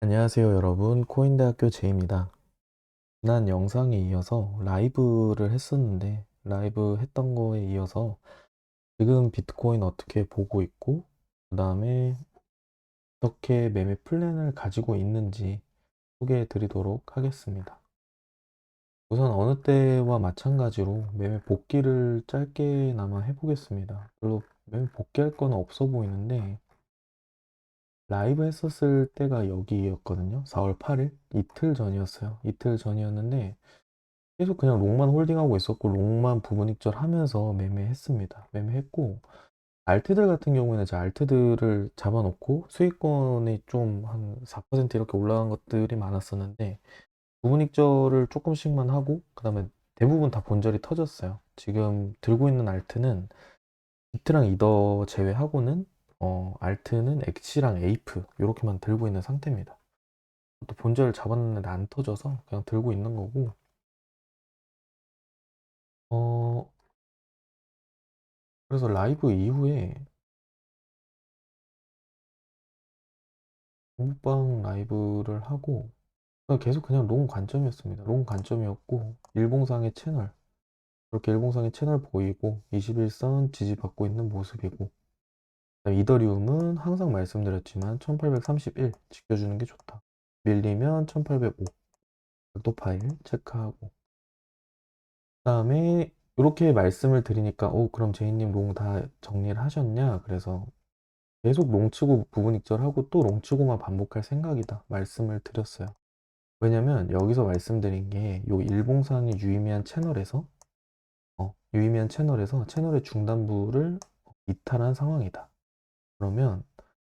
안녕하세요 여러분, 코인대학교 제이입니다. 지난 영상에 이어서 라이브를 했었는데 라이브 했던 거에 이어서 지금 비트코인 어떻게 보고 있고 그 다음에 어떻게 매매 플랜을 가지고 있는지 소개해 드리도록 하겠습니다. 우선 어느 때와 마찬가지로 매매 복귀를 짧게나마 해보겠습니다. 별로 매매 복귀할 건 없어 보이는데 라이브 했었을 때가 여기였거든요. 4월 8일 이틀 전이었어요. 이틀 전이었는데 계속 그냥 롱만 홀딩하고 있었고 롱만 부분 익절하면서 매매했습니다. 매매했고 알트들 같은 경우에는 제 알트들을 잡아놓고 수익권이 좀 한 4% 이렇게 올라간 것들이 많았었는데 부분 익절을 조금씩만 하고 그 다음에 대부분 다 본절이 터졌어요. 지금 들고 있는 알트는 비트랑 이더 제외하고는 알트는 엑시랑 에이프 이렇게만 들고 있는 상태입니다. 또 본절 잡았는데 안 터져서 그냥 들고 있는 거고 어 그래서 라이브 이후에 공부방 라이브를 하고 계속 그냥 롱 관점이었습니다. 롱 관점이었고 일봉상의 채널 그렇게 일봉상의 채널 보이고 21선 지지받고 있는 모습이고 이더리움은 항상 말씀드렸지만 1831 지켜주는 게 좋다. 밀리면 1805 각도 파일 체크하고 그 다음에 이렇게 말씀을 드리니까 그럼 제이님 롱 다 정리를 하셨냐? 그래서 계속 롱치고 부분 익절하고 또 롱치고만 반복할 생각이다 말씀을 드렸어요. 왜냐면 여기서 말씀드린 게 요 일봉상의 유의미한 채널에서 유의미한 채널에서 채널의 중단부를 이탈한 상황이다. 그러면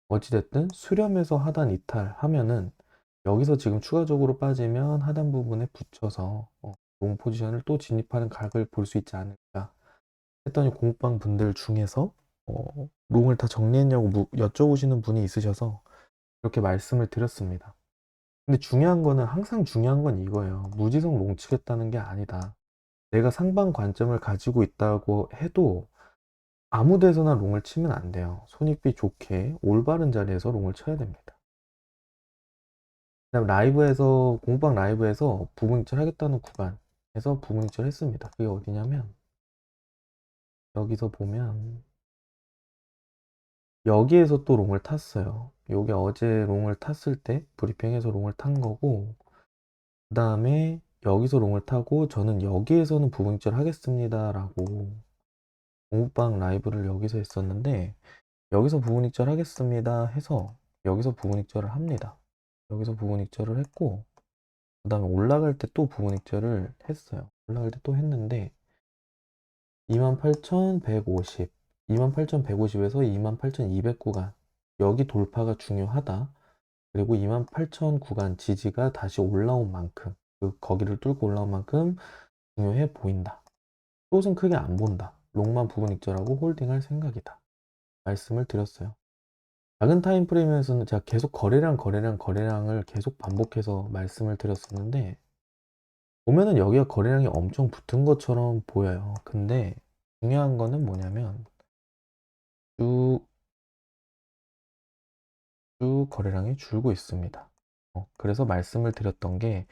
어찌됐든 수렴에서 하단 이탈하면은 여기서 지금 추가적으로 빠지면 하단 부분에 붙여서 롱 포지션을 또 진입하는 각을 볼 수 있지 않을까 했더니 공방 분들 중에서 롱을 다 정리했냐고 여쭤보시는 분이 있으셔서 이렇게 말씀을 드렸습니다. 근데 중요한 거는 항상 중요한 건 이거예요. 무지성 롱 치겠다는 게 아니다. 내가 상방 관점을 가지고 있다고 해도 아무 데서나 롱을 치면 안 돼요. 손익비 좋게 올바른 자리에서 롱을 쳐야 됩니다. 그다음 라이브에서 공방 라이브에서 부분익절 하겠다는 구간에서 부분익절 했습니다. 그게 어디냐면 여기서 보면 여기에서 또 롱을 탔어요. 요게 어제 롱을 탔을 때 브리핑에서 롱을 탄 거고 그 다음에 여기서 롱을 타고 저는 여기에서는 부분익절 하겠습니다 라고 공부방 라이브를 여기서 했었는데 여기서 부분익절 하겠습니다 해서 여기서 부분익절을 합니다. 여기서 부분익절을 했고 그 다음에 올라갈 때 또 부분익절을 했어요. 올라갈 때 또 했는데 28,150 28,150에서 28,200 구간 여기 돌파가 중요하다. 그리고 28,000 구간 지지가 다시 올라온 만큼 거기를 뚫고 올라온 만큼 중요해 보인다. 숏은 크게 안 본다. 롱만 부분 익절하고 홀딩할 생각이다. 말씀을 드렸어요. 작은 타임 프레임에서는 제가 계속 거래량을 계속 반복해서 말씀을 드렸었는데 보면은 여기가 거래량이 엄청 붙은 것처럼 보여요. 근데 중요한 거는 뭐냐면 쭉 거래량이 줄고 있습니다. 그래서 말씀을 드렸던 게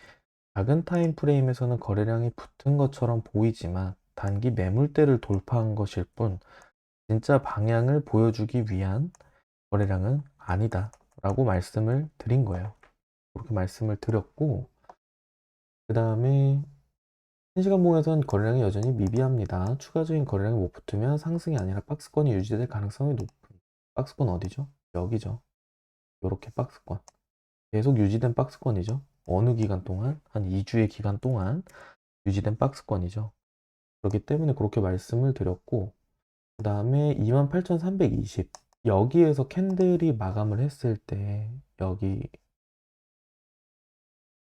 작은 타임 프레임에서는 거래량이 붙은 것처럼 보이지만 단기 매물대를 돌파한 것일 뿐 진짜 방향을 보여주기 위한 거래량은 아니다 라고 말씀을 드린 거예요. 그렇게 말씀을 드렸고 그 다음에 1시간 봉에선 거래량이 여전히 미비합니다. 추가적인 거래량이 못 붙으면 상승이 아니라 박스권이 유지될 가능성이 높은 박스권 어디죠? 여기죠. 이렇게 박스권 계속 유지된 박스권이죠. 어느 기간 동안? 한 2주의 기간 동안 유지된 박스권이죠. 그렇기 때문에 그렇게 말씀을 드렸고 그 다음에 28,320 여기에서 캔들이 마감을 했을 때 여기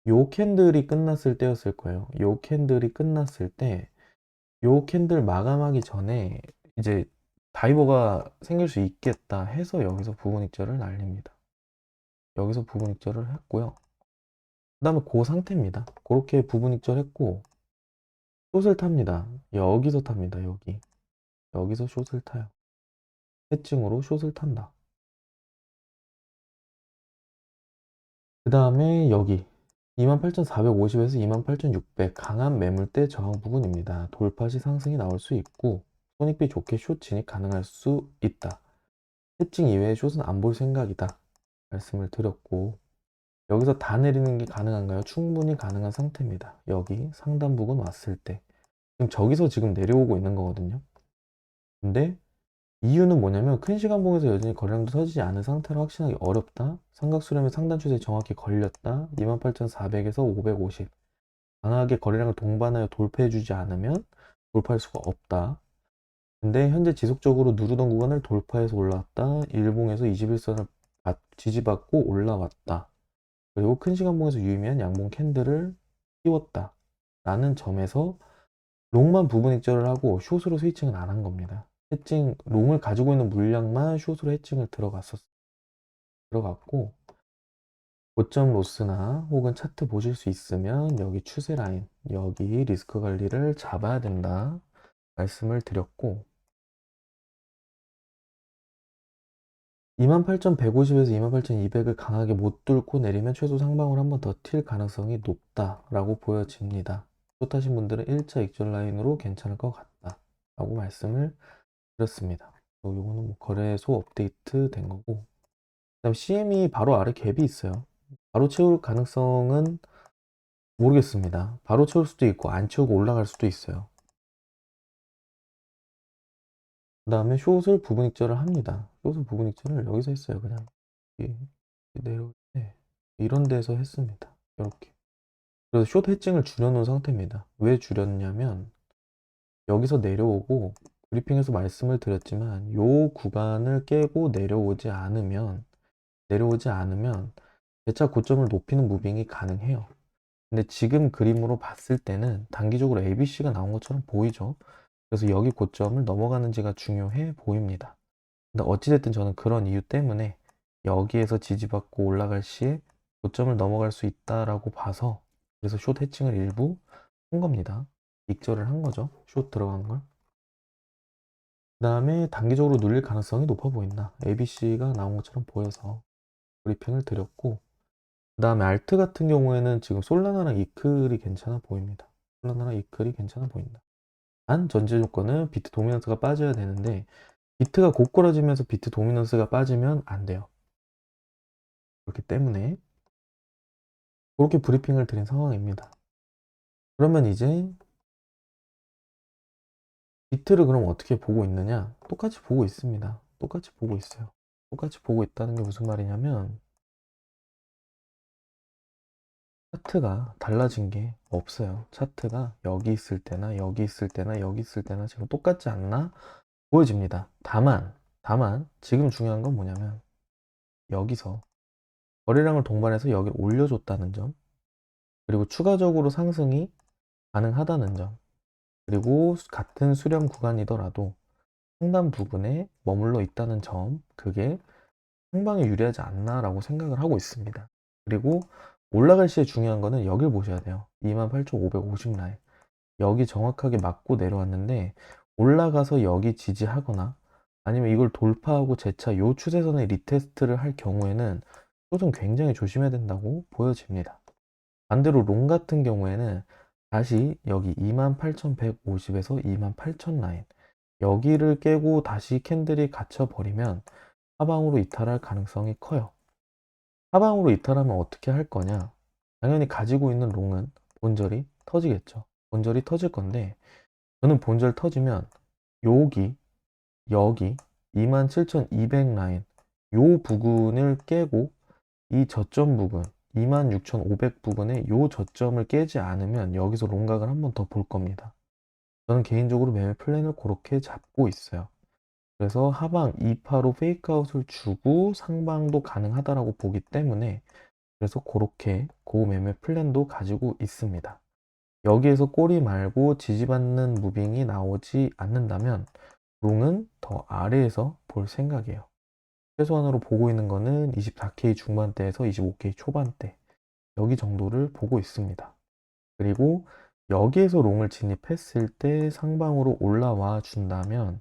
요 캔들이 끝났을 때였을 거예요. 요 캔들이 끝났을 때 요 캔들 마감하기 전에 이제 다이버가 생길 수 있겠다 해서 여기서 부분 익절을 날립니다. 여기서 부분 익절을 했고요. 그 다음에 그 상태입니다. 그렇게 부분 익절 했고 숏을 탑니다. 여기서 탑니다. 여기서 숏을 타요. 해칭으로 숏을 탄다. 그 다음에 여기 28,450에서 28,600 강한 매물대 저항 부근입니다. 돌파 시 상승이 나올 수 있고 손익비 좋게 숏 진입 가능할 수 있다. 해칭 이외에 숏은 안 볼 생각이다. 말씀을 드렸고 여기서 다 내리는 게 가능한가요? 충분히 가능한 상태입니다. 여기 상단 부근 왔을 때 지금 저기서 지금 내려오고 있는 거거든요. 근데 이유는 뭐냐면 큰 시간봉에서 여전히 거래량도 터지지 않은 상태로 확신하기 어렵다. 삼각수렴의 상단 추세에 정확히 걸렸다. 28,400에서 550 강하게 거래량을 동반하여 돌파해주지 않으면 돌파할 수가 없다. 근데 현재 지속적으로 누르던 구간을 돌파해서 올라왔다. 일봉에서 21선을 지지받고 올라왔다. 그리고 큰 시간봉에서 유의미한 양봉 캔들을 띄웠다. 라는 점에서 롱만 부분 익절을 하고 숏으로 스위칭은 안 한 겁니다. 해칭 롱을 가지고 있는 물량만 숏으로 해칭을 들어갔고 고점 로스나 혹은 차트 보실 수 있으면 여기 추세 라인 여기 리스크 관리를 잡아야 된다 말씀을 드렸고 28,150에서 28,200을 강하게 못 뚫고 내리면 최소 상방으로 한 번 더 튈 가능성이 높다라고 보여집니다. 숏하신 분들은 1차 익절 라인으로 괜찮을 것 같다 라고 말씀을 드렸습니다. 요거는 뭐 거래소 업데이트 된 거고 그다음 CME 바로 아래 갭이 있어요. 바로 채울 가능성은 모르겠습니다. 바로 채울 수도 있고 안 채우고 올라갈 수도 있어요. 그 다음에 숏을 부분 익절을 합니다. 숏을 부분 익절을 여기서 했어요. 그냥 내려올 때 이런 데서 했습니다. 이렇게. 그래서 숏 해칭을 줄여놓은 상태입니다. 왜 줄였냐면 여기서 내려오고 브리핑에서 말씀을 드렸지만 요 구간을 깨고 내려오지 않으면 재차 고점을 높이는 무빙이 가능해요. 근데 지금 그림으로 봤을 때는 단기적으로 ABC가 나온 것처럼 보이죠. 그래서 여기 고점을 넘어가는지가 중요해 보입니다. 근데 어찌됐든 저는 그런 이유 때문에 여기에서 지지받고 올라갈 시에 고점을 넘어갈 수 있다라고 봐서 그래서 숏 해칭을 일부 한 겁니다. 익절을 한 거죠. 숏 들어간 걸. 그 다음에 단기적으로 눌릴 가능성이 높아 보인다. ABC가 나온 것처럼 보여서 브리핑을 드렸고 그 다음에 알트 같은 경우에는 지금 솔라나랑 이클이 괜찮아 보입니다. 솔라나랑 이클이 괜찮아 보인다. 단 전제 조건은 비트 도미넌스가 빠져야 되는데 비트가 고꾸라지면서 비트 도미넌스가 빠지면 안 돼요. 그렇기 때문에 그렇게 브리핑을 드린 상황입니다. 그러면 이제 비트를 그럼 어떻게 보고 있느냐? 똑같이 보고 있습니다. 똑같이 보고 있어요. 똑같이 보고 있다는 게 무슨 말이냐면 차트가 달라진 게 없어요. 차트가 여기 있을 때나 여기 있을 때나 여기 있을 때나 지금 똑같지 않나 보여집니다. 다만 지금 중요한 건 뭐냐면 여기서 거래량을 동반해서 여기를 올려줬다는 점 그리고 추가적으로 상승이 가능하다는 점 그리고 같은 수렴 구간이더라도 상단 부분에 머물러 있다는 점 그게 상방에 유리하지 않나라고 생각을 하고 있습니다. 그리고 올라갈 시에 중요한 거는 여길 보셔야 돼요. 28,550 라인 여기 정확하게 맞고 내려왔는데 올라가서 여기 지지하거나 아니면 이걸 돌파하고 재차 요 추세선의 리테스트를 할 경우에는 숏은 굉장히 조심해야 된다고 보여집니다. 반대로 롱 같은 경우에는 다시 여기 28,150에서 28,000 라인 여기를 깨고 다시 캔들이 갇혀버리면 하방으로 이탈할 가능성이 커요. 하방으로 이탈하면 어떻게 할 거냐? 당연히 가지고 있는 롱은 본절이 터지겠죠. 본절이 터질 건데 저는 본절 터지면 여기 27,200 라인 요 부근을 깨고 이 저점 부분 26,500 부근에 요 저점을 깨지 않으면 여기서 롱각을 한 번 더 볼 겁니다. 저는 개인적으로 매매 플랜을 그렇게 잡고 있어요. 그래서 하방 2파로 페이크아웃을 주고 상방도 가능하다라고 보기 때문에 그래서 그렇게 고매매 플랜도 가지고 있습니다. 여기에서 꼬리 말고 지지받는 무빙이 나오지 않는다면 롱은 더 아래에서 볼 생각이에요. 최소한으로 보고 있는 거는 24K 중반대에서 25K 초반대 여기 정도를 보고 있습니다. 그리고 여기에서 롱을 진입했을 때 상방으로 올라와 준다면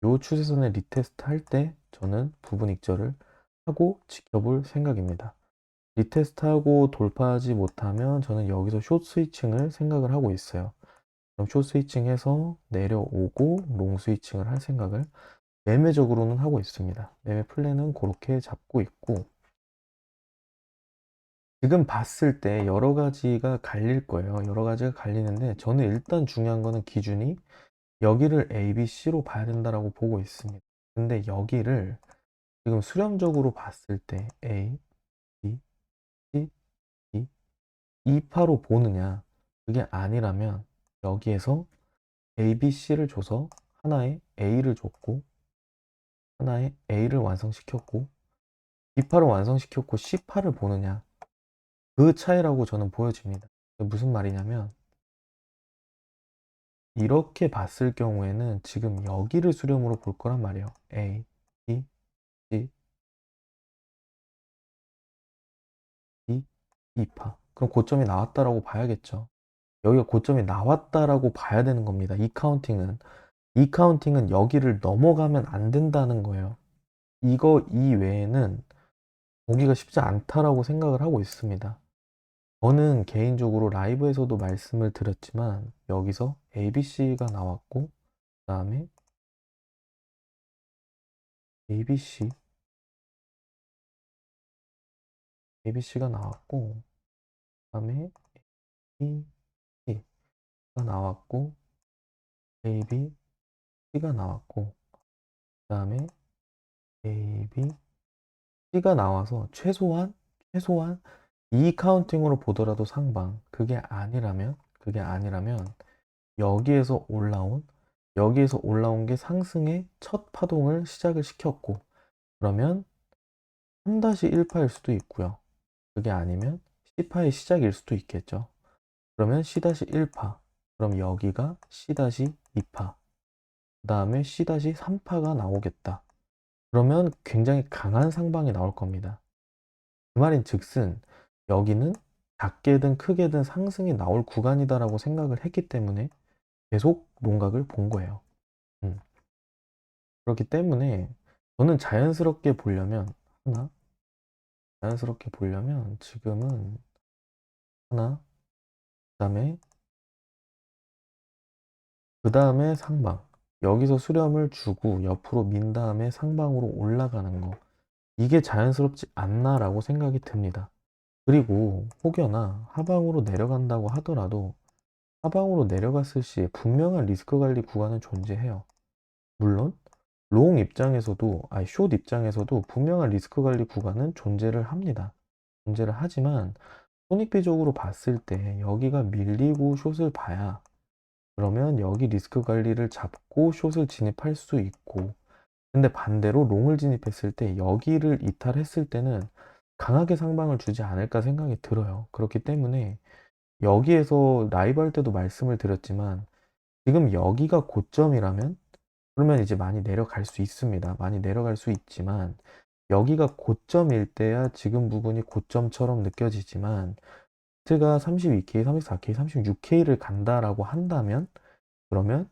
요 추세선의 리테스트 할 때 저는 부분 익절을 하고 지켜볼 생각입니다. 리테스트하고 돌파하지 못하면 저는 여기서 숏 스위칭을 생각을 하고 있어요. 그럼 숏 스위칭해서 내려오고 롱 스위칭을 할 생각을 매매적으로는 하고 있습니다. 매매 플랜은 그렇게 잡고 있고, 지금 봤을 때 여러 가지가 갈릴 거예요. 여러 가지가 갈리는데 저는 일단 중요한 거는 기준이 여기를 A, B, C로 봐야 된다라고 보고 있습니다. 근데 여기를 지금 수렴적으로 봤을 때 A, B, C, D, 이 파로 보느냐, 그게 아니라면 여기에서 A, B, C를 줘서 하나의 A를 줬고 하나의 A를 완성시켰고 B파를 완성시켰고 C파를 보느냐, 그 차이라고 저는 보여집니다. 무슨 말이냐면 이렇게 봤을 경우에는 지금 여기를 수렴으로 볼 거란 말이에요. A, B, C, D, 2파. 그럼 고점이 나왔다라고 봐야겠죠. 여기가 고점이 나왔다라고 봐야 되는 겁니다. 이 카운팅은 여기를 넘어가면 안 된다는 거예요. 이거 이외에는 보기가 쉽지 않다라고 생각을 하고 있습니다. 저는 개인적으로 라이브에서도 말씀을 드렸지만 여기서 ABC가 나왔고 그 다음에 ABC, ABC가 나왔고 그 다음에 ABC가 나왔고 ABC가 나왔고 그 다음에 ABC가 나와서 최소한 이 카운팅으로 보더라도 상방, 그게 아니라면 여기에서 올라온 게 상승의 첫 파동을 시작을 시켰고, 그러면 3-1파일 수도 있고요. 그게 아니면 C파의 시작일 수도 있겠죠. 그러면 C-1파, 그럼 여기가 C-2파, 그 다음에 C-3파가 나오겠다. 그러면 굉장히 강한 상방이 나올 겁니다. 그 말인 즉슨 여기는 작게든 크게든 상승이 나올 구간이다라고 생각을 했기 때문에 계속 롱각을 본 거예요. 그렇기 때문에 저는 자연스럽게 보려면 지금은 하나, 그다음에 상방. 여기서 수렴을 주고 옆으로 민 다음에 상방으로 올라가는 거. 이게 자연스럽지 않나라고 생각이 듭니다. 그리고 혹여나 하방으로 내려간다고 하더라도 하방으로 내려갔을 시에 분명한 리스크 관리 구간은 존재해요. 물론 숏 입장에서도 분명한 리스크 관리 구간은 존재를 합니다. 존재를 하지만 손익비적으로 봤을 때 여기가 밀리고 숏을 봐야, 그러면 여기 리스크 관리를 잡고 숏을 진입할 수 있고, 근데 반대로 롱을 진입했을 때 여기를 이탈했을 때는 강하게 상방을 주지 않을까 생각이 들어요. 그렇기 때문에 여기에서 라이브 할 때도 말씀을 드렸지만 지금 여기가 고점이라면 그러면 이제 많이 내려갈 수 있습니다. 많이 내려갈 수 있지만 여기가 고점일 때야 지금 부분이 고점처럼 느껴지지만 트가 32K, 34K, 36K를 간다라고 한다면 그러면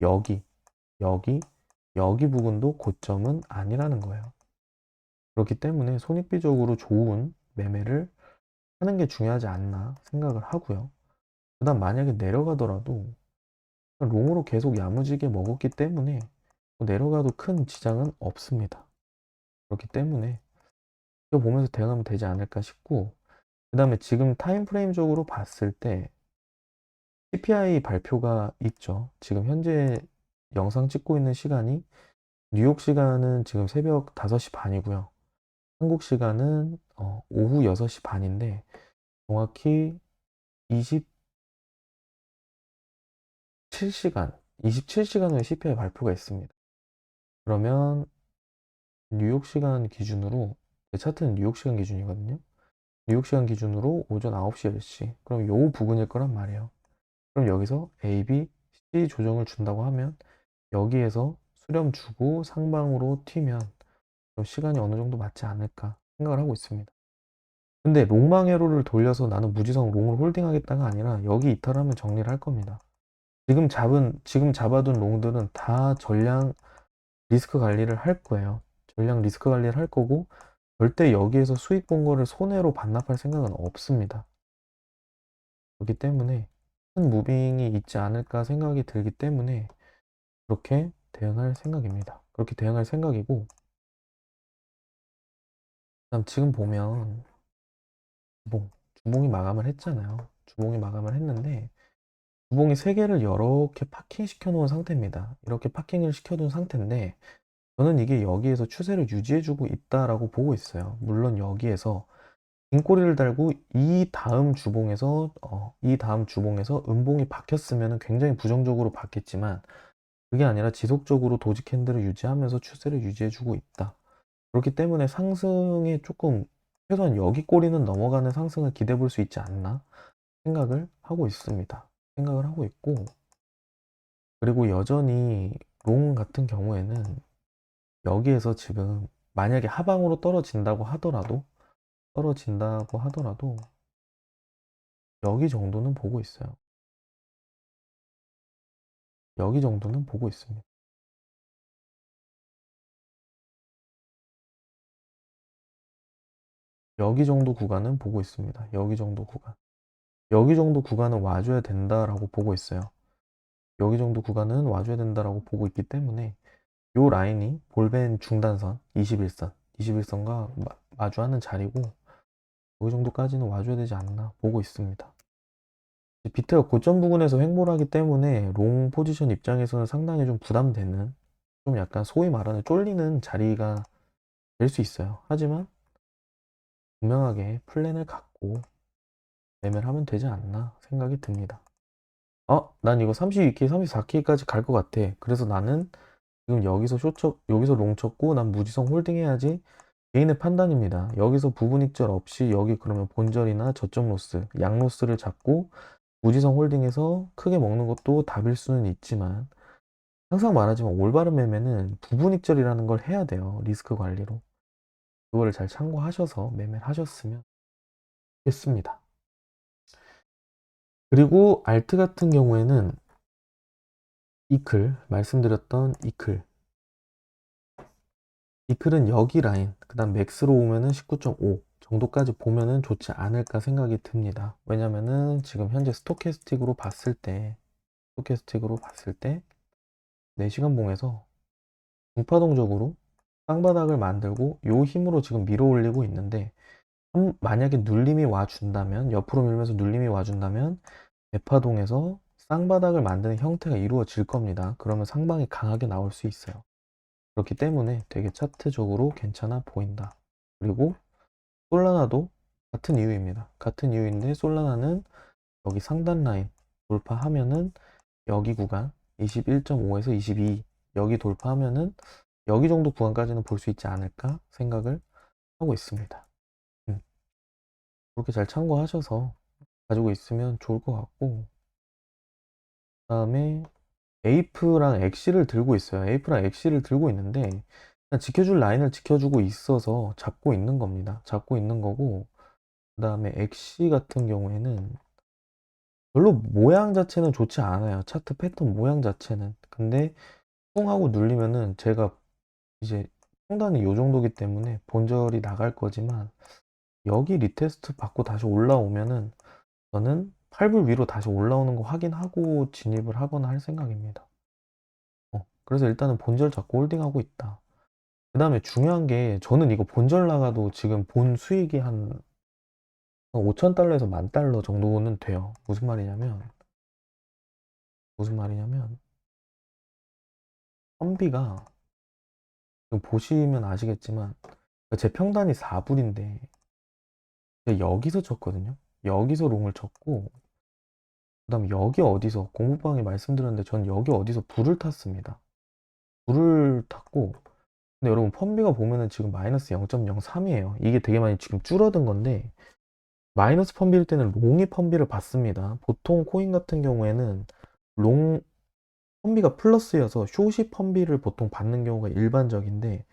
여기, 여기, 여기 부분도 고점은 아니라는 거예요. 그렇기 때문에 손익비적으로 좋은 매매를 하는 게 중요하지 않나 생각을 하고요. 그 다음 만약에 내려가더라도 롱으로 계속 야무지게 먹었기 때문에 내려가도 큰 지장은 없습니다. 그렇기 때문에 이거 보면서 대응하면 되지 않을까 싶고, 그 다음에 지금 타임프레임적으로 봤을 때 CPI 발표가 있죠. 지금 현재 영상 찍고 있는 시간이 뉴욕 시간은 지금 새벽 5시 반이고요. 한국 시간은 오후 6시 반인데 정확히 27시간 후에 CPI 발표가 있습니다. 그러면 뉴욕 시간 기준으로, 제 차트는 뉴욕 시간 기준이거든요. 뉴욕 시간 기준으로 오전 9시, 10시. 그럼 요 부분일 거란 말이에요. 그럼 여기서 A, B, C 조정을 준다고 하면 여기에서 수렴 주고 상방으로 튀면 좀 시간이 어느 정도 맞지 않을까 생각을 하고 있습니다. 근데 롱망회로를 돌려서 나는 무지성 롱을 홀딩하겠다가 아니라 여기 이탈하면 정리를 할 겁니다. 지금 잡아둔 롱들은 다 전량 리스크 관리를 할 거예요. 전량 리스크 관리를 할 거고, 절대 여기에서 수익 본 거를 손해로 반납할 생각은 없습니다. 그렇기 때문에 큰 무빙이 있지 않을까 생각이 들기 때문에 그렇게 대응할 생각입니다. 그렇게 대응할 생각이고, 그다음 지금 보면 주봉이 마감을 했잖아요. 주봉이 마감을 했는데 주봉이 3개를 이렇게 파킹 시켜 놓은 상태입니다. 이렇게 파킹을 시켜 둔 상태인데 저는 이게 여기에서 추세를 유지해 주고 있다라고 보고 있어요. 물론 여기에서 긴 꼬리를 달고 이 다음 주봉에서 음봉이 박혔으면 굉장히 부정적으로 봤겠지만 그게 아니라 지속적으로 도지 캔들을 유지하면서 추세를 유지해 주고 있다. 그렇기 때문에 상승에 조금 최소한 여기 꼬리는 넘어가는 상승을 기대해 볼 수 있지 않나 생각을 하고 있습니다. 생각을 하고 있고, 그리고 여전히 롱 같은 경우에는 여기에서 지금 만약에 하방으로 떨어진다고 하더라도 여기 정도는 보고 있어요. 여기 정도는 보고 있습니다. 여기 정도 구간은 보고 있습니다. 여기 정도 구간. 여기 정도 구간은 와줘야 된다라고 보고 있어요. 여기 정도 구간은 와줘야 된다라고 보고 있기 때문에 요 라인이 볼벤 중단선 21선과 마주하는 자리고 여기 정도까지는 와줘야 되지 않나 보고 있습니다. 비트가 고점 부근에서 횡보를 하기 때문에 롱 포지션 입장에서는 상당히 좀 부담되는, 좀 약간 소위 말하는 쫄리는 자리가 될 수 있어요. 하지만 분명하게 플랜을 갖고 매매를 하면 되지 않나 생각이 듭니다. 난 이거 32K, 34K까지 갈 것 같아. 그래서 나는 지금 여기서 롱 쳤고 난 무지성 홀딩 해야지. 개인의 판단입니다. 여기서 부분 익절 없이 여기 그러면 본절이나 저점 로스, 양 로스를 잡고 무지성 홀딩해서 크게 먹는 것도 답일 수는 있지만, 항상 말하지만 올바른 매매는 부분 익절이라는 걸 해야 돼요. 리스크 관리로. 그거를 잘 참고하셔서 매매를 하셨으면 좋겠습니다. 그리고 알트 같은 경우에는 말씀드렸던 이클은 여기 라인, 그 다음 맥스로 오면은 19.5 정도까지 보면은 좋지 않을까 생각이 듭니다. 왜냐면은 지금 현재 스토캐스틱으로 봤을 때 4시간 봉에서 중파동적으로 쌍바닥을 만들고 요 힘으로 지금 밀어 올리고 있는데, 만약에 눌림이 와준다면, 옆으로 밀면서 눌림이 와준다면 대파동에서 쌍바닥을 만드는 형태가 이루어질 겁니다. 그러면 상방이 강하게 나올 수 있어요. 그렇기 때문에 되게 차트적으로 괜찮아 보인다. 그리고 솔라나도 같은 이유입니다. 같은 이유인데 솔라나는 여기 상단 라인 돌파하면은 여기 구간 21.5에서 22 여기 돌파하면은 여기 정도 구간까지는 볼 수 있지 않을까 생각을 하고 있습니다. 그렇게 잘 참고하셔서 가지고 있으면 좋을 것 같고, 그 다음에 에이프랑 엑시를 들고 있어요. 에이프랑 엑시를 들고 있는데 그냥 지켜줄 라인을 지켜주고 있어서 잡고 있는 겁니다. 잡고 있는 거고, 그 다음에 엑시 같은 경우에는 별로 모양 자체는 좋지 않아요. 차트 패턴 모양 자체는. 근데 뽕하고 눌리면은 제가 이제 상단이 요 정도기 때문에 본절이 나갈 거지만 여기 리테스트 받고 다시 올라오면은 저는 8불 위로 다시 올라오는 거 확인하고 진입을 하거나 할 생각입니다. 그래서 일단은 본절 잡고 홀딩하고 있다. 그 다음에 중요한 게, 저는 이거 본절 나가도 지금 본 수익이 한 5,000달러에서 10,000달러 정도는 돼요. 무슨 말이냐면 선비가 지금 보시면 아시겠지만 제 평단이 4불인데 여기서 쳤거든요. 여기서 롱을 쳤고, 그 다음에 여기 어디서 공부방에 말씀드렸는데 전 여기 어디서 불을 탔습니다. 불을 탔고, 근데 여러분 펀비가 보면은 지금 마이너스 0.03이에요. 이게 되게 많이 지금 줄어든 건데, 마이너스 펀비일 때는 롱이 펀비를 받습니다. 보통 코인 같은 경우에는 롱 펀비가 플러스여서 숏이 펀비를 보통 받는 경우가 일반적인데,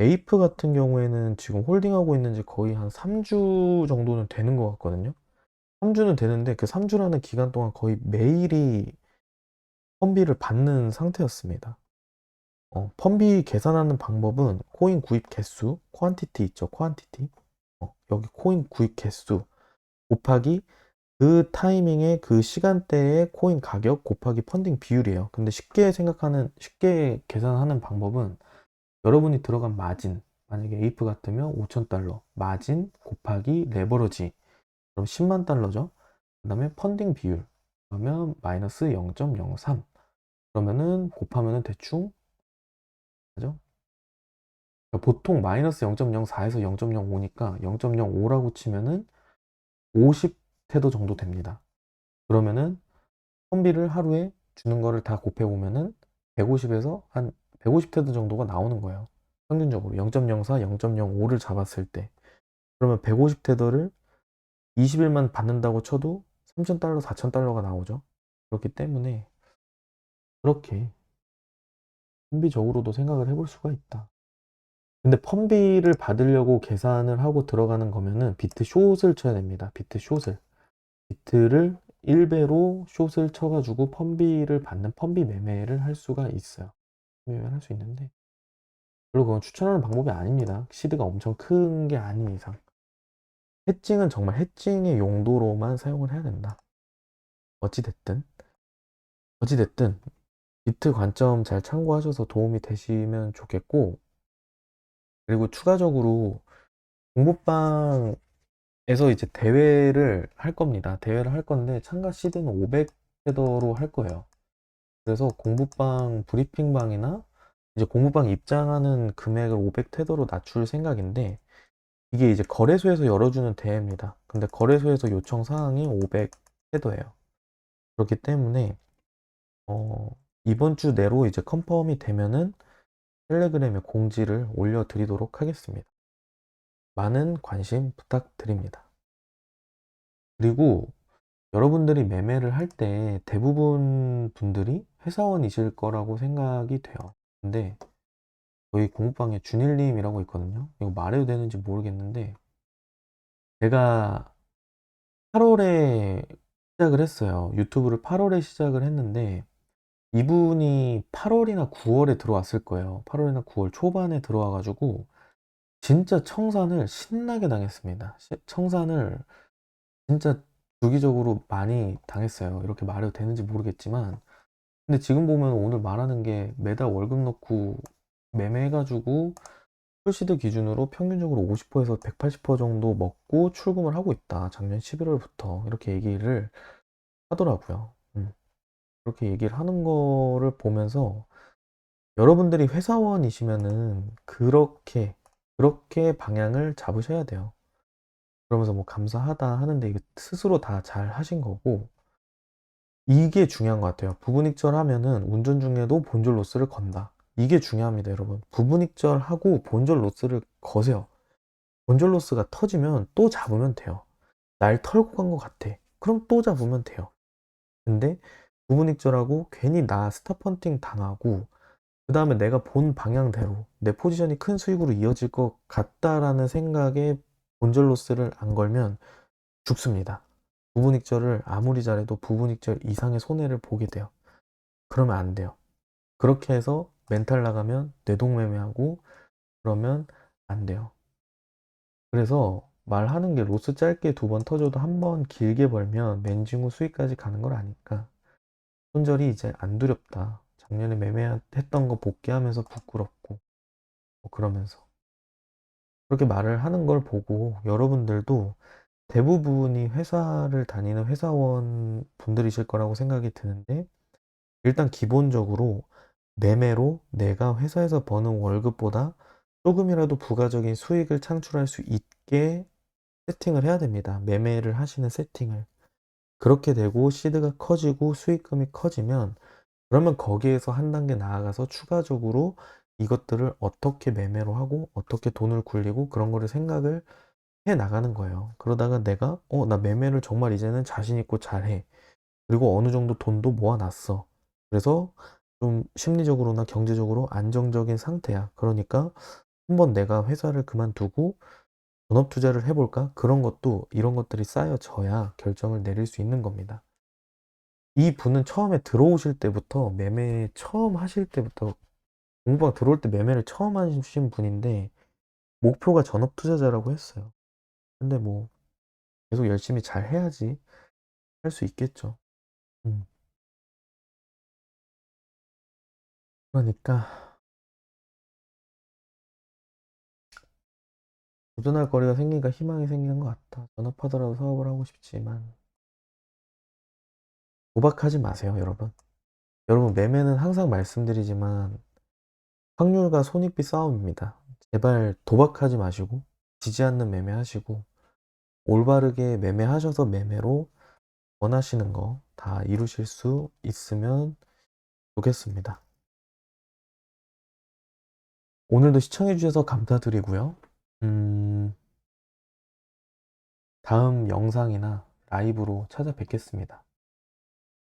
에이프 같은 경우에는 지금 홀딩하고 있는지 거의 한 3주 정도는 되는 것 같거든요. 3주는 되는데 그 3주라는 기간 동안 거의 매일이 펀비를 받는 상태였습니다. 펀비 계산하는 방법은 코인 구입 개수, 퀀티티 있죠, 퀀티티. 여기 코인 구입 개수 곱하기 그 타이밍에 그 시간대의 코인 가격 곱하기 펀딩 비율이에요. 근데 쉽게 계산하는 방법은 여러분이 들어간 마진, 만약에 에이프 같으면 5,000달러, 마진 곱하기 레버러지, 그럼 10만 달러죠. 그 다음에 펀딩 비율, 그러면 마이너스 0.03, 그러면은 곱하면은 대충, 그죠? 그러니까 보통 마이너스 0.04에서 0.05니까 0.05라고 치면은 50테더 정도 됩니다. 그러면은 펀비를 하루에 주는 거를 다 곱해보면은 150에서 한 150테더 정도가 나오는 거예요. 평균적으로 0.04, 0.05를 잡았을 때. 그러면 150테더를 20일만 받는다고 쳐도 3,000달러, 4,000달러가 나오죠. 그렇기 때문에 그렇게 펀비적으로도 생각을 해볼 수가 있다. 근데 펀비를 받으려고 계산을 하고 들어가는 거면은 비트 숏을 쳐야 됩니다. 비트 숏을. 비트를 1배로 숏을 쳐가지고 펀비를 받는 펀비 매매를 할 수가 있어요. 매매를 할 수 있는데 별로 그건 추천하는 방법이 아닙니다. 시드가 엄청 큰 게 아닌 이상. 해칭은 정말 해칭의 용도로만 사용을 해야 된다. 어찌됐든 어찌됐든 비트 관점 잘 참고하셔서 도움이 되시면 좋겠고, 그리고 추가적으로 공부방에서 이제 대회를 할 겁니다. 대회를 할 건데 참가 시드는 500테더로 할 거예요. 그래서 공부방 브리핑방이나 이제 공부방 입장하는 금액을 500테더로 낮출 생각인데, 이게 이제 거래소에서 열어주는 대회입니다. 근데 거래소에서 요청 사항이 500테더예요. 그렇기 때문에 이번 주 내로 이제 컨펌이 되면은 텔레그램에 공지를 올려드리도록 하겠습니다. 많은 관심 부탁드립니다. 그리고 여러분들이 매매를 할 때 대부분 분들이 회사원이실 거라고 생각이 돼요. 근데 저희 공부방에 준일님이라고 있거든요. 이거 말해도 되는지 모르겠는데, 제가 8월에 시작을 했어요. 유튜브를 8월에 시작을 했는데 이분이 8월이나 9월에 들어왔을 거예요. 8월이나 9월 초반에 들어와가지고 진짜 청산을 신나게 당했습니다. 청산을 진짜 주기적으로 많이 당했어요. 이렇게 말해도 되는지 모르겠지만, 근데 지금 보면 오늘 말하는 게 매달 월급 넣고 매매해가지고 출시드 기준으로 평균적으로 50%에서 180% 정도 먹고 출금을 하고 있다. 작년 11월부터 이렇게 얘기를 하더라고요. 그렇게 얘기를 하는 거를 보면서 여러분들이 회사원이시면은 그렇게 방향을 잡으셔야 돼요. 그러면서 뭐 감사하다 하는데 이게 스스로 다 잘 하신 거고, 이게 중요한 것 같아요. 부분익절 하면은 운전 중에도 본전 로스를 건다. 이게 중요합니다, 여러분. 부분익절 하고 본전 로스를 거세요. 본전 로스가 터지면 또 잡으면 돼요. 날 털고 간 것 같아. 그럼 또 잡으면 돼요. 근데 부분익절하고 괜히 나 스탑펀팅 당하고 그 다음에 내가 본 방향대로 내 포지션이 큰 수익으로 이어질 것 같다라는 생각에 본전 로스를 안 걸면 죽습니다. 부분익절을 아무리 잘해도 부분익절 이상의 손해를 보게 돼요. 그러면 안 돼요. 그렇게 해서 멘탈 나가면 뇌동매매하고 그러면 안 돼요. 그래서 말하는 게 로스 짧게 2번 터져도 1번 길게 벌면 맨징 후 수익까지 가는 걸 아니까 손절이 이제 안 두렵다. 작년에 매매했던 거 복귀하면서 부끄럽고 뭐 그러면서 그렇게 말을 하는 걸 보고 여러분들도 대부분이 회사를 다니는 회사원 분들이실 거라고 생각이 드는데, 일단 기본적으로 매매로 내가 회사에서 버는 월급보다 조금이라도 부가적인 수익을 창출할 수 있게 세팅을 해야 됩니다. 매매를 하시는 세팅을. 그렇게 되고 시드가 커지고 수익금이 커지면 그러면 거기에서 한 단계 나아가서 추가적으로 이것들을 어떻게 매매로 하고 어떻게 돈을 굴리고 그런 거를 생각을 해 나가는 거예요. 그러다가 내가 나 매매를 정말 이제는 자신 있고 잘해. 그리고 어느 정도 돈도 모아놨어. 그래서 좀 심리적으로나 경제적으로 안정적인 상태야. 그러니까 한번 내가 회사를 그만두고 본업 투자를 해볼까? 그런 것도 이런 것들이 쌓여져야 결정을 내릴 수 있는 겁니다. 이 분은 처음에 들어오실 때부터 매매 처음 하실 때부터 공부방 들어올 때 매매를 처음 하신 분인데 목표가 전업 투자자라고 했어요. 근데 뭐 계속 열심히 잘 해야지 할 수 있겠죠. 음. 그러니까 도전할 거리가 생기니까 희망이 생기는 것 같다. 전업하더라도 사업을 하고 싶지만 도박하지 마세요, 여러분. 여러분, 매매는 항상 말씀드리지만 확률과 손익비 싸움입니다. 제발 도박하지 마시고 지지 않는 매매하시고 올바르게 매매하셔서 매매로 원하시는 거 다 이루실 수 있으면 좋겠습니다. 오늘도 시청해 주셔서 감사드리고요. 음, 다음 영상이나 라이브로 찾아뵙겠습니다.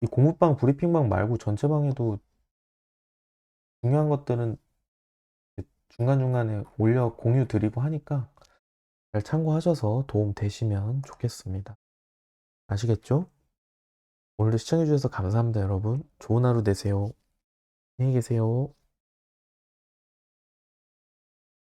이 공부방 브리핑방 말고 전체 방에도 중요한 것들은 중간중간에 올려 공유 드리고 하니까 잘 참고하셔서 도움 되시면 좋겠습니다. 아시겠죠? 오늘도 시청해 주셔서 감사합니다, 여러분. 좋은 하루 되세요. 안녕히 계세요.